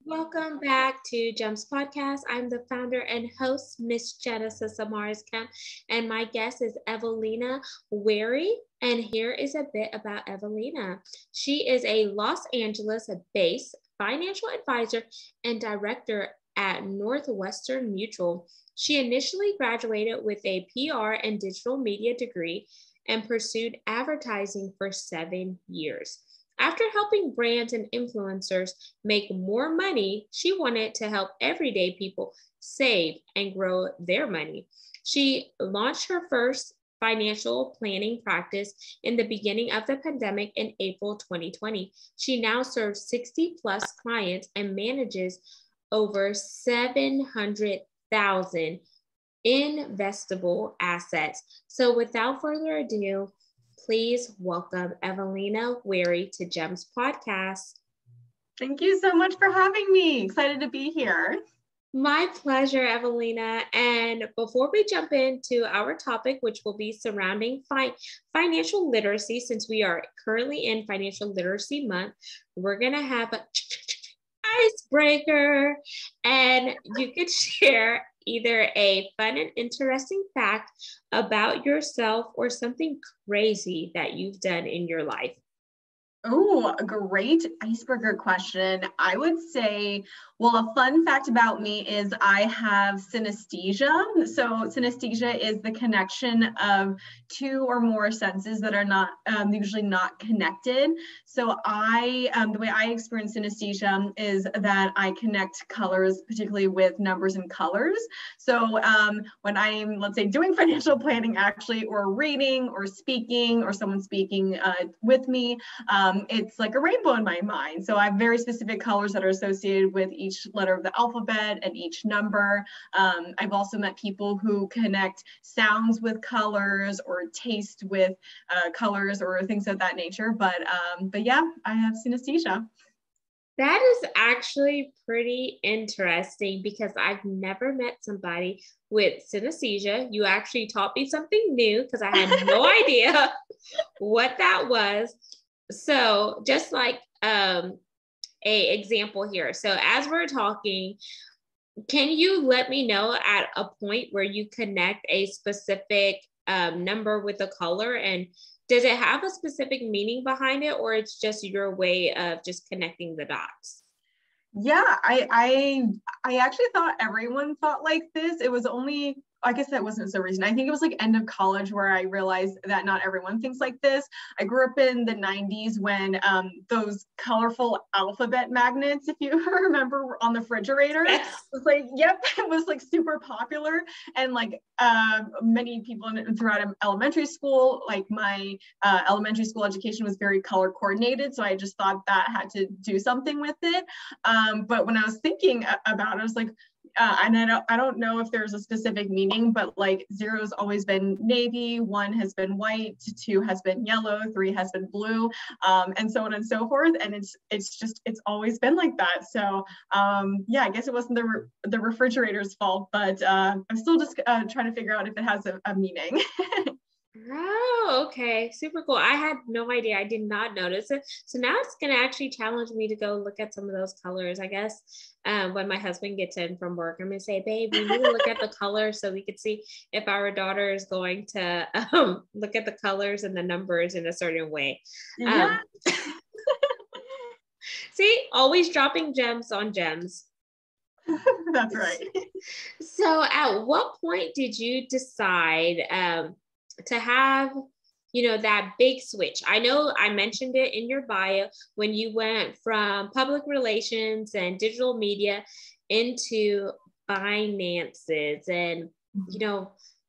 Welcome back to Gems Podcast. I'm the founder and host, Miss Genesis Amaris Kemp, and my guest is Evelina Weary. And here is a bit about Evelina. She is a Los Angeles-based financial advisor and director at Northwestern Mutual. She initially graduated with a PR and digital media degree and pursued advertising for 7 years. After helping brands and influencers make more money, she wanted to help everyday people save and grow their money. She launched her first financial planning practice in the beginning of the pandemic in April 2020. She now serves 60 plus clients and manages over 700,000 investable assets. So without further ado, please welcome Evelina Weary to Gems Podcast. Thank you so much for having me. Excited to be here. My pleasure, Evelina. And before we jump into our topic, which will be surrounding financial literacy, since we are currently in Financial Literacy Month, we're going to have an icebreaker, and you could share either a fun and interesting fact about yourself or something crazy that you've done in your life. Oh, a great icebreaker question. I would say, well, a fun fact about me is I have synesthesia. So synesthesia is the connection of two or more senses that are not usually not connected. So the way I experience synesthesia is that I connect colors, particularly with numbers and colors. So when I'm, let's say, doing financial planning actually, or reading or speaking, or someone speaking with me, it's like a rainbow in my mind. So I have very specific colors that are associated with each letter of the alphabet and each number. I've also met people who connect sounds with colors or taste with colors or things of that nature. But yeah, I have synesthesia. That is actually pretty interesting because I've never met somebody with synesthesia. You actually taught me something new because I had no idea what that was. So just like a example here. So as we're talking, can you let me know at a point where you connect a specific number with a color, and does it have a specific meaning behind it, or it's just your way of just connecting the dots? Yeah, I actually thought everyone thought like this. It was only, I guess that wasn't so recent. I think it was like end of college where I realized that not everyone thinks like this. I grew up in the 90s when those colorful alphabet magnets, if you remember, were on the refrigerator. It was like, yep, it was like super popular. And like many people throughout elementary school, like my elementary school education was very color coordinated. So I just thought that had to do something with it. But when I was thinking about it, I was like, and I don't know if there's a specific meaning, but like 0's always been navy, 1 has been white, 2 has been yellow, 3 has been blue, and so on and so forth. And it's always been like that. So yeah, I guess it wasn't the refrigerator's fault, but I'm still just trying to figure out if it has a meaning. Oh, okay. Super cool. I had no idea. I did not notice it. So now it's going to actually challenge me to go look at some of those colors. I guess when my husband gets in from work, I'm going to say, babe, we need to look at the colors so we could see if our daughter is going to look at the colors and the numbers in a certain way. Yeah. See, always dropping gems on gems. That's right. So at what point did you decide to have, that big switch? I know I mentioned it in your bio when you went from public relations and digital media into finances and,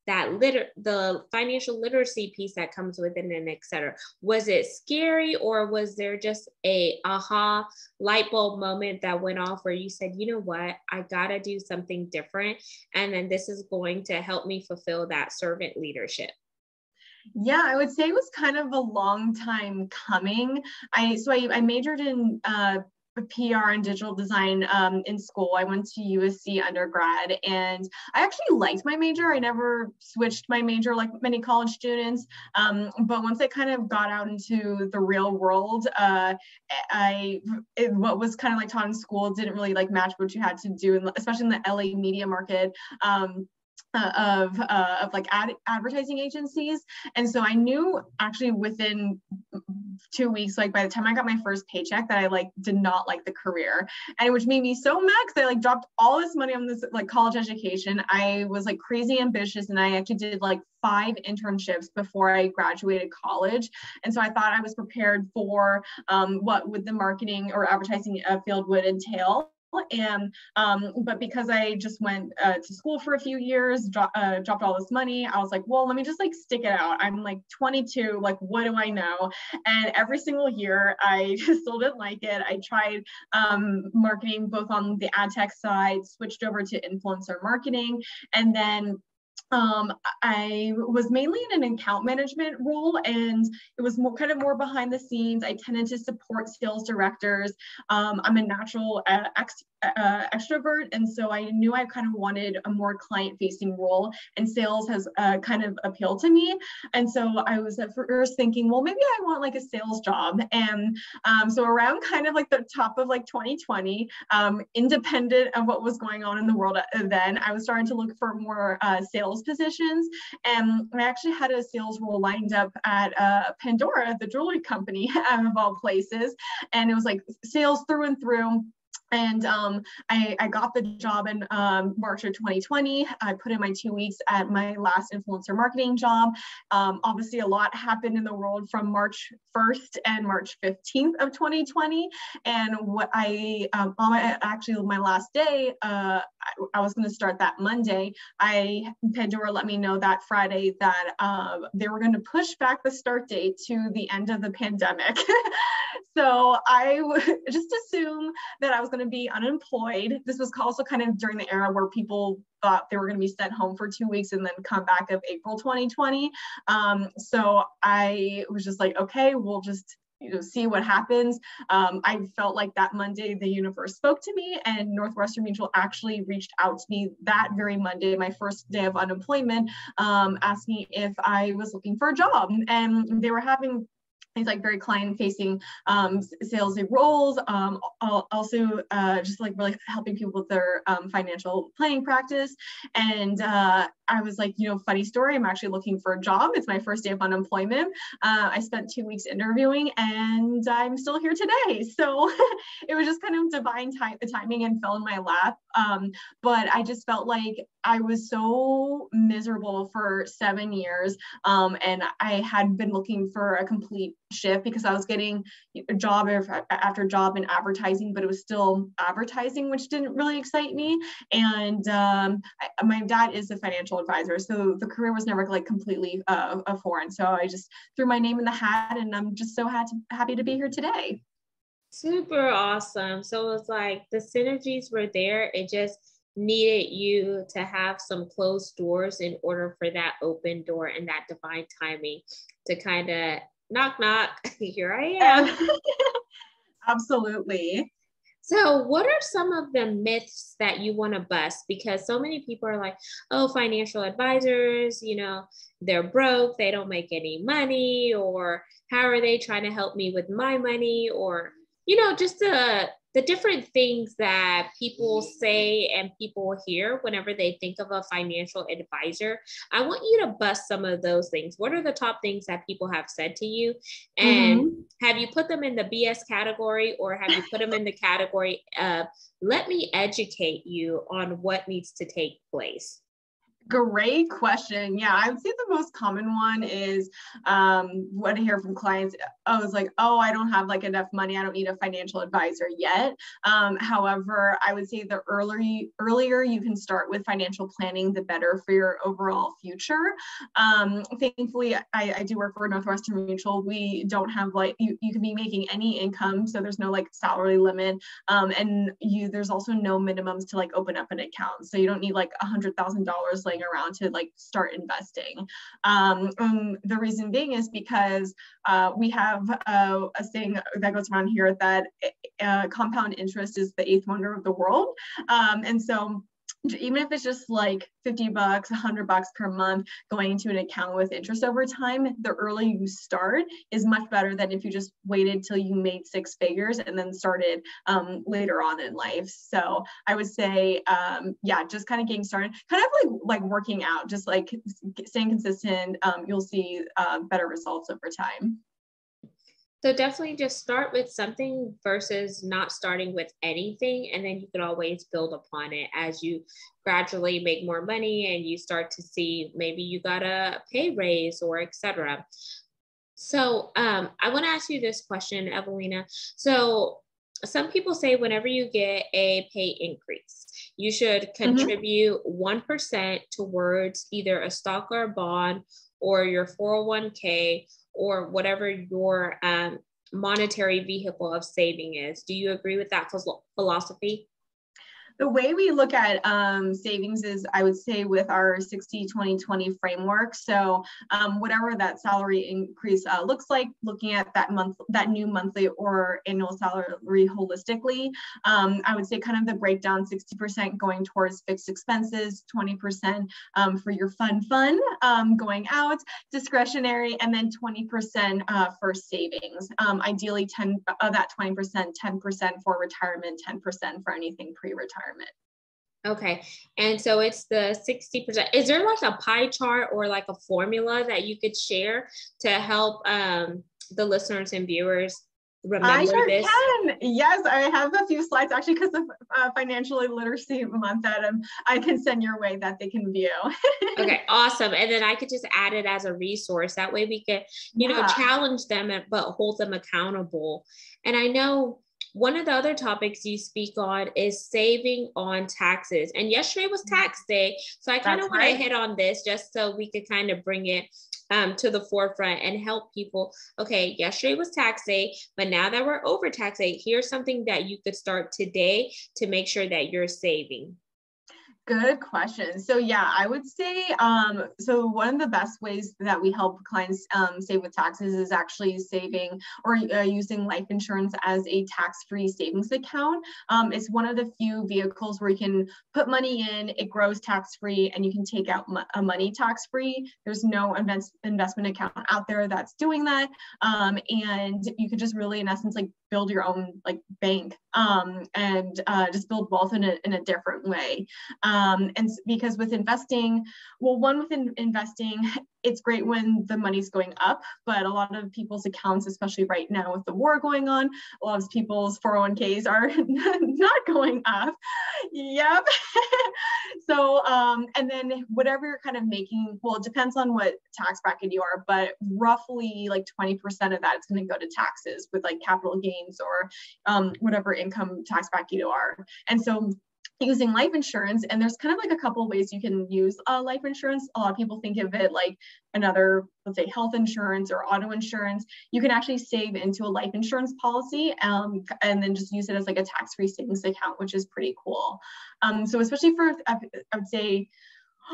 the financial literacy piece that comes with it, and et cetera. Was it scary, or was there just a aha light bulb moment that went off where you said, you know what, I gotta do something different, and then this is going to help me fulfill that servant leadership? Yeah, I would say it was kind of a long time coming. I majored in PR and digital design in school. I went to USC undergrad, and I actually liked my major. I never switched my major like many college students. But once I kind of got out into the real world, what was kind of like taught in school didn't really like match what you had to do, especially in the LA media market. Of like advertising agencies. And so I knew actually within 2 weeks, like by the time I got my first paycheck, that I like did not like the career, and which made me so mad because I like dropped all this money on this like college education. I was like crazy ambitious, and I actually did like 5 internships before I graduated college. And so I thought I was prepared for what would the marketing or advertising field would entail. And but because I just went to school for a few years, dropped all this money, I was like, well, let me just like stick it out. I'm like 22, like what do I know? And every single year I just still didn't like it. I tried marketing both on the ad tech side, switched over to influencer marketing, and then I was mainly in an account management role, and it was more behind the scenes. I tended to support sales directors. I'm a natural extrovert, and so I knew I kind of wanted a more client-facing role, and sales has kind of appealed to me. And so I was at first thinking, well, maybe I want like a sales job. And so around kind of like the top of like 2020, independent of what was going on in the world then, I was starting to look for more sales positions. And I actually had a sales role lined up at Pandora, the jewelry company, of all places. And it was like sales through and through. And I got the job in March of 2020. I put in my 2 weeks at my last influencer marketing job. Obviously, a lot happened in the world from March 1st and March 15th of 2020. And what actually my last day, I was going to start that Monday. Pandora let me know that Friday that they were going to push back the start date to the end of the pandemic. So I would just assume that I was going to be unemployed. This was also kind of during the era where people thought they were going to be sent home for 2 weeks and then come back of April 2020. So I was just like, okay, we'll just see what happens. I felt like that Monday the universe spoke to me, and Northwestern Mutual actually reached out to me that very Monday, my first day of unemployment, asking if I was looking for a job. And they were having these like very client-facing salesy roles, also just like really helping people with their financial planning practice. And I was like, funny story, I'm actually looking for a job. It's my first day of unemployment. I spent 2 weeks interviewing, and I'm still here today. So it was just kind of divine timing and fell in my lap. But I just felt like I was so miserable for 7 years, and I had been looking for a complete shift because I was getting job after job in advertising, but it was still advertising, which didn't really excite me. And my dad is a financial advisor, so the career was never like completely foreign. So I just threw my name in the hat, and I'm just so happy to be here today. Super awesome. So it's like the synergies were there. It just needed you to have some closed doors in order for that open door and that divine timing to kind of knock, knock, here I am. Absolutely. So what are some of the myths that you want to bust? Because so many people are like, oh, financial advisors, they're broke, they don't make any money, or how are they trying to help me with my money? Or, just the different things that people say and people hear whenever they think of a financial advisor. I want you to bust some of those things. What are the top things that people have said to you? And have you put them in the BS category, or have you put them in the category of, let me educate you on what needs to take place? Great question. Yeah, I would say the most common one is what I hear from clients. It's like, oh, I don't have like enough money. I don't need a financial advisor yet. However, I would say the earlier you can start with financial planning, the better for your overall future. Thankfully, I do work for Northwestern Mutual. We don't have like, you can be making any income. So there's no like salary limit. And there's also no minimums to like open up an account. So you don't need like $100,000 like playing around to like start investing. The reason being is because we have a saying that goes around here that compound interest is the eighth wonder of the world. And so even if it's just like $50, $100 per month going into an account with interest over time, the earlier you start is much better than if you just waited till you made six figures and then started later on in life. So I would say, yeah, just kind of getting started, kind of like working out, just like staying consistent, you'll see better results over time. So definitely just start with something versus not starting with anything. And then you can always build upon it as you gradually make more money and you start to see maybe you got a pay raise or etc. So I want to ask you this question, Evelina. So some people say whenever you get a pay increase, you should contribute 1% towards either a stock or a bond or your 401k or whatever your monetary vehicle of saving is. Do you agree with that philosophy? The way we look at savings is, I would say, with our 60-20-20 framework. So whatever that salary increase looks like, looking at that new monthly or annual salary holistically, I would say kind of the breakdown: 60% going towards fixed expenses, 20% for your fun going out, discretionary, and then 20% for savings. Ideally, 10 of that 20%, 10% for retirement, 10% for anything pre-retirement. Okay. And so it's the 60%. Is there like a pie chart or like a formula that you could share to help the listeners and viewers remember I sure this? can. Yes, I have a few slides actually because of Financial Literacy Month that I can send your way that they can view. Okay, awesome. And then I could just add it as a resource. That way we can, you know, challenge them, but hold them accountable. And I know one of the other topics you speak on is saving on taxes. And yesterday was tax day. So I kind of want to hit on this just so we could kind of bring it to the forefront and help people. Okay, yesterday was tax day, but now that we're over tax day, here's something that you could start today to make sure that you're saving. Good question. So yeah, I would say, so one of the best ways that we help clients save with taxes is actually saving or using life insurance as a tax-free savings account. It's one of the few vehicles where you can put money in, it grows tax-free, and you can take out money tax-free. There's no investment account out there that's doing that. And you could just really, in essence, like build your own like bank and just build wealth in a different way. And because with investing, well, investing, it's great when the money's going up, but a lot of people's accounts, especially right now with the war going on, a lot of people's 401ks are not going up. Yep. So, and then whatever you're kind of making, well, it depends on what tax bracket you are, but roughly like 20% of that is going to go to taxes with like capital gains or whatever income tax bracket you are. And so using life insurance, and there's kind of like a couple of ways you can use life insurance. A lot of people think of it like another, let's say, health insurance or auto insurance. You can actually save into a life insurance policy and then just use it as like a tax-free savings account, which is pretty cool. So especially for, I would say,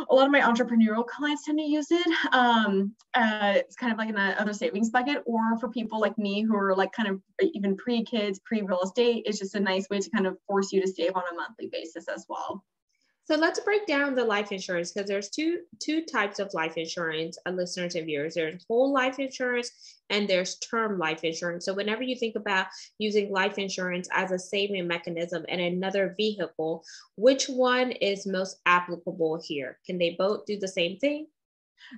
a lot of my entrepreneurial clients tend to use it. It's kind of like another savings bucket, or for people like me who are like kind of even pre-kids, pre-real estate, it's just a nice way to kind of force you to save on a monthly basis as well. So let's break down the life insurance, because there's two types of life insurance, listeners and viewers. There's whole life insurance and there's term life insurance. So whenever you think about using life insurance as a saving mechanism and another vehicle, which one is most applicable here? Can they both do the same thing?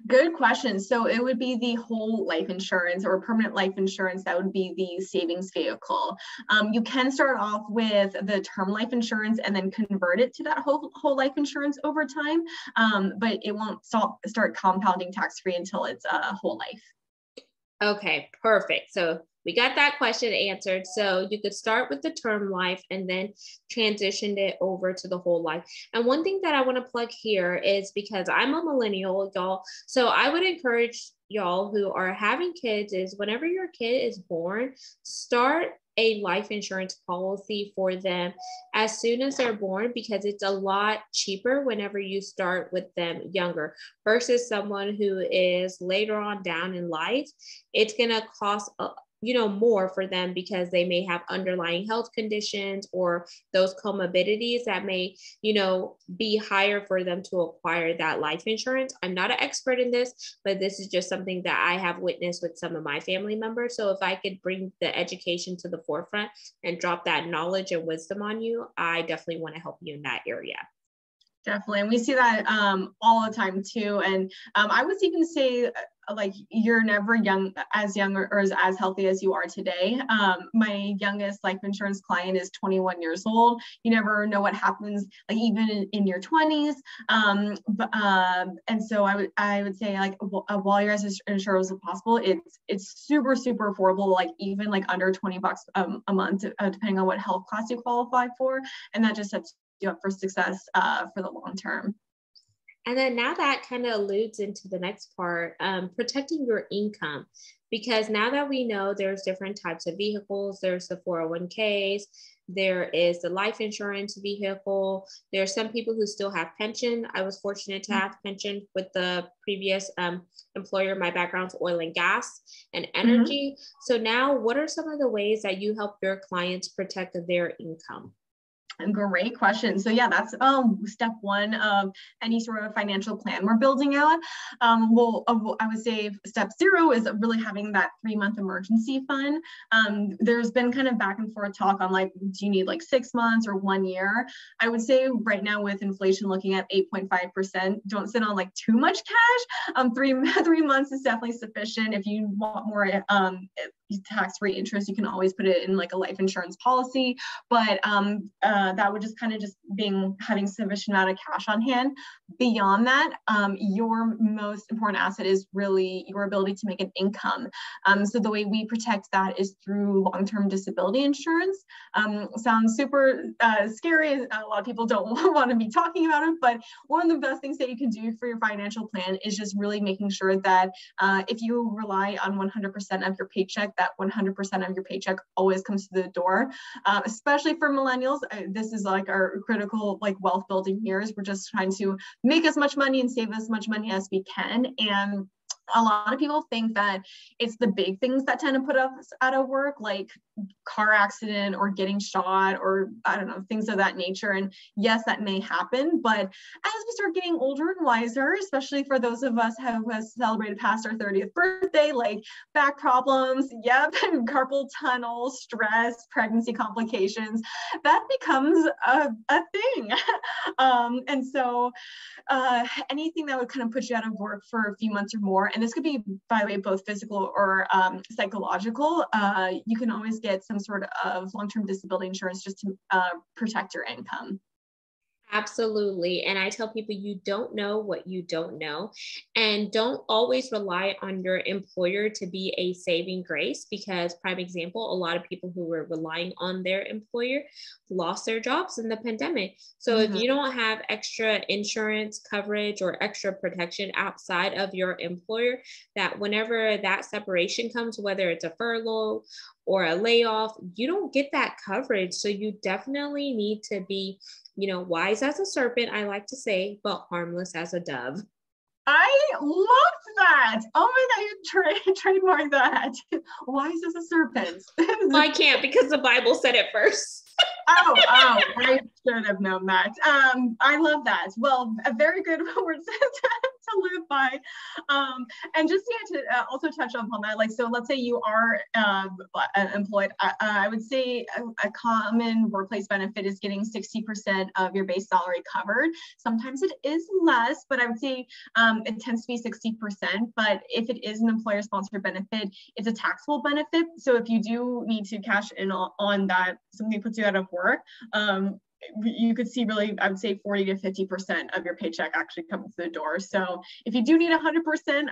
Good question. So it would be the whole life insurance or permanent life insurance. That would be the savings vehicle. You can start off with the term life insurance and then convert it to that whole life insurance over time, but it won't start compounding tax-free until it's a whole life. Okay, perfect. So we got that question answered. So you could start with the term life and then transition it over to the whole life. And one thing that I want to plug here is, because I'm a millennial, y'all, so I would encourage y'all who are having kids is whenever your kid is born, start a life insurance policy for them as soon as they're born, because it's a lot cheaper whenever you start with them younger versus someone who is later on down in life. It's going to cost more for them because they may have underlying health conditions or those comorbidities that may, be higher for them to acquire that life insurance. I'm not an expert in this, but this is just something that I have witnessed with some of my family members. So if I could bring the education to the forefront and drop that knowledge and wisdom on you, I definitely want to help you in that area. Definitely. And we see that all the time too. And I would even say like you're never young or as healthy as you are today. My youngest life insurance client is 21 years old. You never know what happens, like even in your 20s. And so I would say like while you're as insured as possible, it's super, super affordable, like even like under $20 a month, depending on what health class you qualify for. And that just sets you up for success for the long term. And then now that kind of alludes into the next part, protecting your income, because now that we know there's different types of vehicles, there's the 401ks, there is the life insurance vehicle. There are some people who still have pension. I was fortunate to have pension with the previous employer. My background's oil and gas and energy. So now what are some of the ways that you help your clients protect their income? Great question. So yeah, that's step one of any sort of financial plan we're building out. I would say step 0 is really having that 3-month emergency fund. There's been kind of back and forth talk on like, do you need like 6 months or 1 year? I would say right now with inflation looking at 8.5%, don't sit on like too much cash. 3 months is definitely sufficient. If you want more tax-free interest, you can always put it in like a life insurance policy, but that would just kind of having sufficient amount of cash on hand. Beyond that, your most important asset is really your ability to make an income. So the way we protect that is through long-term disability insurance. Sounds super scary. A lot of people don't want to be talking about it, but one of the best things that you can do for your financial plan is just really making sure that if you rely on 100% of your paycheck, that 100% of your paycheck always comes to the door, especially for millennials. This is like our critical like wealth building years. We're just trying to make as much money and save as much money as we can. And a lot of people think that it's the big things that tend to put us out of work, like car accident or getting shot or I don't know, things of that nature. And yes, that may happen, but as we start getting older and wiser, especially for those of us who have celebrated past our 30th birthday, like back problems, carpal tunnel, stress, pregnancy complications, that becomes a thing. And so anything that would kind of put you out of work for a few months or more, and this could be, by the way, both physical or psychological, you can always get some sort of long-term disability insurance just to protect your income. Absolutely. And I tell people you don't know what you don't know, and don't always rely on your employer to be a saving grace, because prime example, a lot of people who were relying on their employer lost their jobs in the pandemic. So if you don't have extra insurance coverage or extra protection outside of your employer, that whenever that separation comes, whether it's a furlough or a layoff, you don't get that coverage. So you definitely need to be wise as a serpent, I like to say, but harmless as a dove. I love that. Oh my God, you trademark that. Wise as a serpent. Well, I can't because the Bible said it first. Oh, I should have known that. I love that. Well, a very good word to live by. And just to also touch upon that, like, so let's say you are employed. I would say a common workplace benefit is getting 60% of your base salary covered. Sometimes it is less, but I would say it tends to be 60%. But if it is an employer-sponsored benefit, it's a taxable benefit. So if you do need to cash in on that, something puts you out of work, you could see really, I would say 40 to 50% of your paycheck actually comes to the door. So if you do need 100%,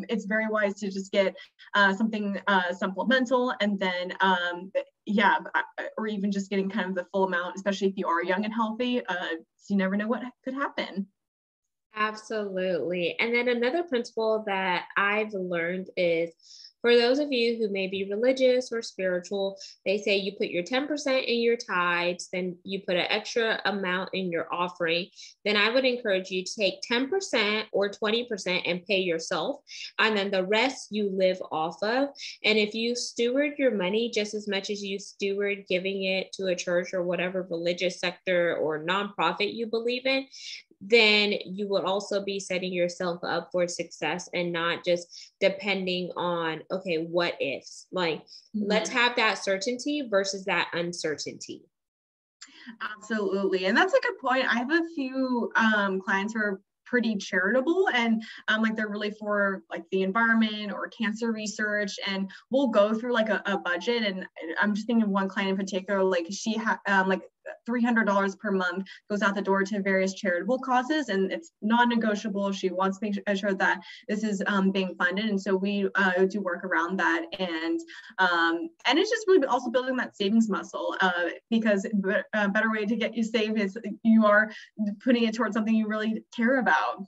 it's very wise to just get something supplemental, and then or even just getting kind of the full amount, especially if you are young and healthy. So you never know what could happen. Absolutely. And then another principle that I've learned is For those of you who may be religious or spiritual, they say you put your 10% in your tithes, then you put an extra amount in your offering. Then I would encourage you to take 10% or 20% and pay yourself. And then the rest you live off of. And if you steward your money just as much as you steward giving it to a church or whatever religious sector or nonprofit you believe in, then you will also be setting yourself up for success and not just depending on, okay, what ifs? Like, let's have that certainty versus that uncertainty. Absolutely. And that's a good point. I have a few clients who are pretty charitable and like they're really for like the environment or cancer research, and we'll go through like a budget. And I'm just thinking of one client in particular, like she had like $300 per month goes out the door to various charitable causes, and it's non-negotiable. She wants to make sure that this is being funded, and so we do work around that. And it's just really also building that savings muscle, because a better way to get you saved is you are putting it towards something you really care about.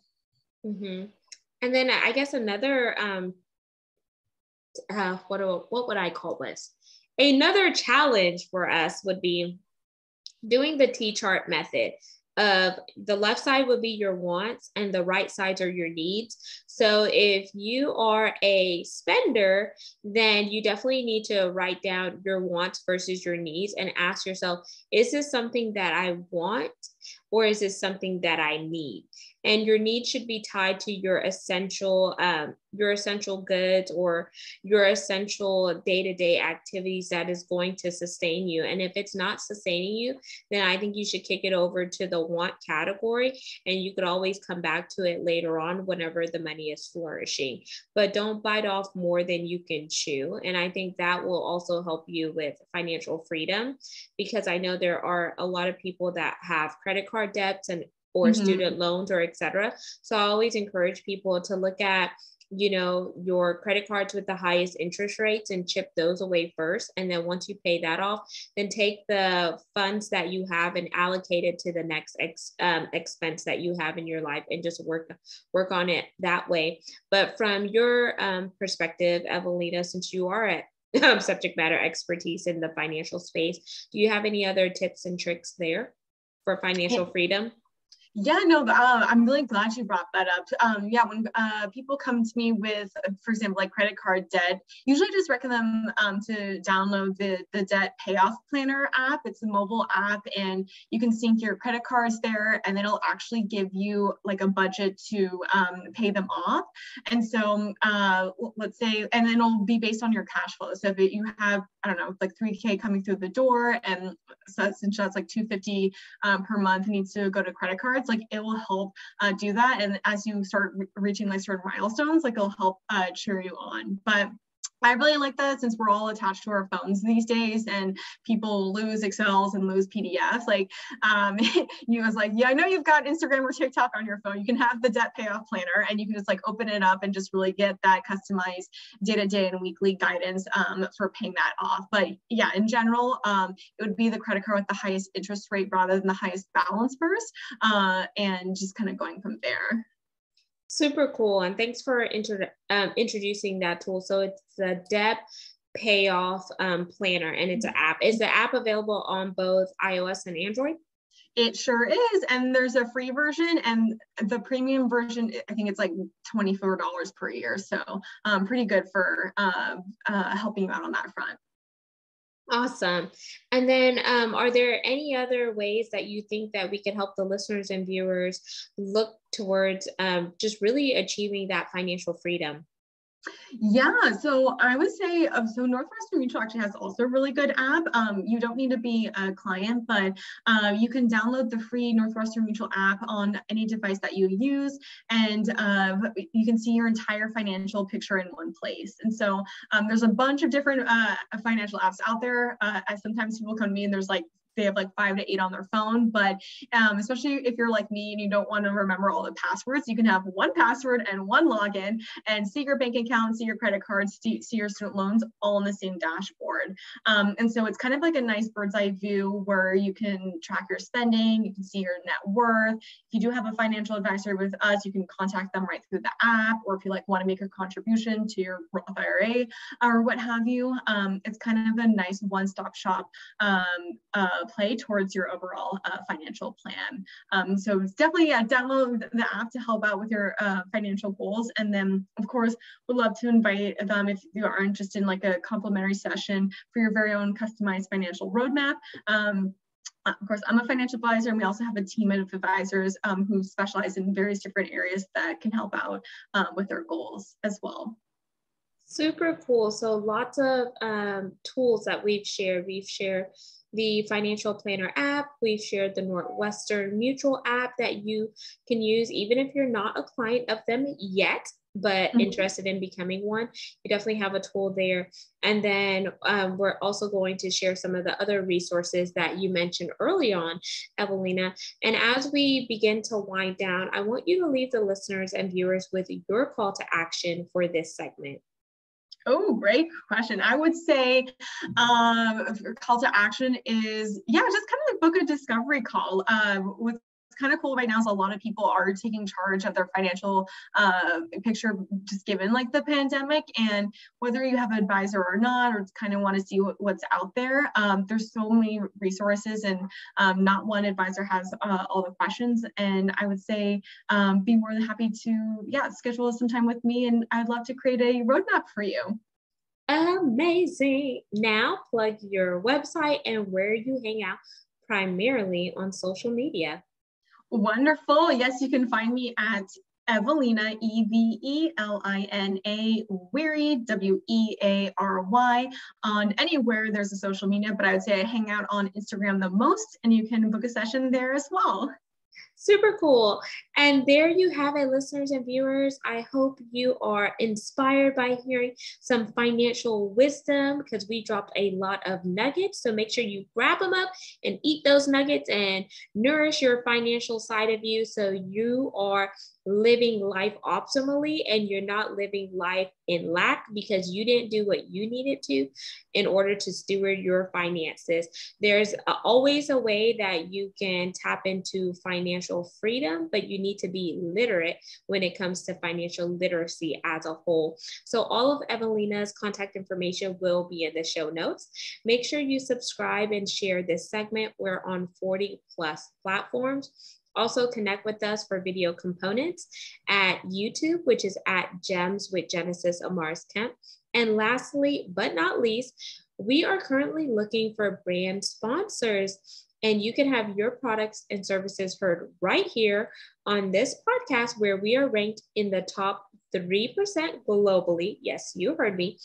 Mm-hmm. And then I guess another what would I call this? Another challenge for us would be doing the T-chart method. Of the left side would be your wants and the right sides are your needs. So if you are a spender, then you definitely need to write down your wants versus your needs and ask yourself, is this something that I want or is this something that I need? And your needs should be tied to your essential goods or your essential day-to-day activities that is going to sustain you. And if it's not sustaining you, then I think you should kick it over to the want category, and you could always come back to it later on whenever the money is flourishing. But don't bite off more than you can chew. And I think that will also help you with financial freedom, because I know there are a lot of people that have credit card debts or student loans or et cetera. So I always encourage people to look at, your credit cards with the highest interest rates and chip those away first. And then once you pay that off, then take the funds that you have and allocate it to the next expense that you have in your life and just work on it that way. But from your perspective, Evelina, since you are at subject matter expertise in the financial space, do you have any other tips and tricks there for financial freedom? Yeah, no, I'm really glad you brought that up. When people come to me with, for example, like credit card debt, usually I just recommend them to download the debt payoff planner app. It's a mobile app, and you can sync your credit cards there, and it'll actually give you like a budget to pay them off. And so let's say, and then it'll be based on your cash flow. So if you have, I don't know, like $3K coming through the door, and so that's like $250 per month needs to go to credit cards, like it will help do that. And as you start reaching like certain milestones, like it'll help cheer you on. But I really like that, since we're all attached to our phones these days and people lose Excels and lose PDFs. Like you was like, yeah, I know you've got Instagram or TikTok on your phone. You can have the debt payoff planner, and you can just like open it up and just really get that customized day-to-day and weekly guidance for paying that off. But yeah, in general, it would be the credit card with the highest interest rate rather than the highest balance first, and just kind of going from there. Super cool. And thanks for introducing that tool. So it's the debt payoff planner, and it's an app. Is the app available on both iOS and Android? It sure is. And there's a free version, and the premium version, I think it's like $24 per year. So pretty good for helping you out on that front. Awesome. And then are there any other ways that you think that we can help the listeners and viewers look towards just really achieving that financial freedom? Yeah, so I would say, so Northwestern Mutual actually has also a really good app. You don't need to be a client, but you can download the free Northwestern Mutual app on any device that you use, and you can see your entire financial picture in one place. And so there's a bunch of different financial apps out there. Sometimes people come to me and there's like they have like 5 to 8 on their phone. But especially if you're like me and you don't want to remember all the passwords, you can have one password and one login and see your bank account, see your credit cards, see your student loans all in the same dashboard. And so it's kind of like a nice bird's eye view where you can track your spending, you can see your net worth. If you do have a financial advisor with us, you can contact them right through the app, or if you like want to make a contribution to your Roth IRA or what have you. It's kind of a nice one-stop shop play towards your overall financial plan. So it's definitely download the app to help out with your financial goals. And then of course, would love to invite them if you are interested in like a complimentary session for your very own customized financial roadmap. Of course, I'm a financial advisor, and we also have a team of advisors who specialize in various different areas that can help out with their goals as well. Super cool. So lots of tools that we've shared. We've shared the Financial Planner app. We've shared the Northwestern Mutual app that you can use even if you're not a client of them yet, but interested in becoming one. You definitely have a tool there. And then we're also going to share some of the other resources that you mentioned early on, Evelina. And as we begin to wind down, I want you to leave the listeners and viewers with your call to action for this segment. Oh, great question. I would say call to action is, just kind of like book a discovery call. What's kind of cool right now is a lot of people are taking charge of their financial picture, just given like the pandemic, and whether you have an advisor or not, or just kind of want to see what's out there. There's so many resources, and not one advisor has all the questions. And I would say be more than happy to schedule some time with me, and I'd love to create a roadmap for you. Amazing. Now plug your website and where you hang out primarily on social media. Wonderful. Yes, you can find me at Evelina, EVELINA Weary, WEARY, on anywhere there's a social media, but I would say I hang out on Instagram the most, and you can book a session there as well. Super cool. And there you have it, listeners and viewers. I hope you are inspired by hearing some financial wisdom, because we dropped a lot of nuggets. So make sure you grab them up and eat those nuggets and nourish your financial side of you, so you are living life optimally and you're not living life in lack because you didn't do what you needed to in order to steward your finances. There's always a way that you can tap into financial freedom, but you need to be literate when it comes to financial literacy as a whole. So all of Evelina's contact information will be in the show notes. Make sure you subscribe and share this segment. We're on 40+ platforms. Also connect with us for video components at YouTube, which is at Gems with Genesis Amaris Kemp. And lastly, but not least, we are currently looking for brand sponsors, and you can have your products and services heard right here on this podcast, where we are ranked in the top 3% globally. Yes, you heard me.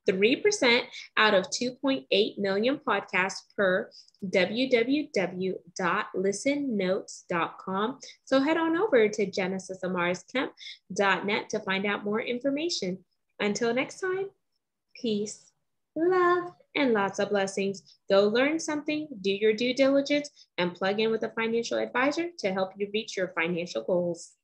3% out of 2.8 million podcasts per www.listennotes.com. So head on over to genesisamarisKemp.net to find out more information. Until next time, peace, love, and lots of blessings. Go learn something, do your due diligence, and plug in with a financial advisor to help you reach your financial goals.